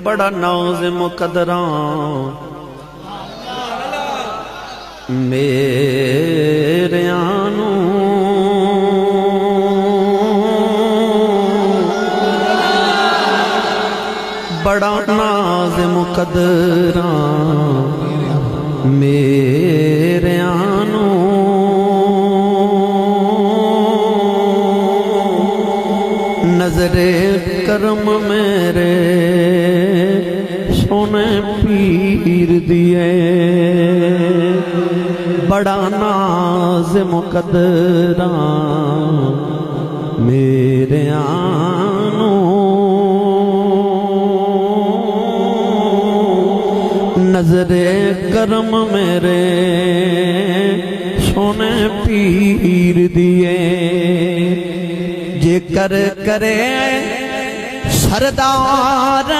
بڑا ناز مقدراں میرے آنو بڑا ناز مقدراں میرے آنو نظر کرم میرے سونے پیر دیے بڑا ناز مقدراں میرے آنو نظر کرم میرے سونے پیر دیے جے کر کرے سردار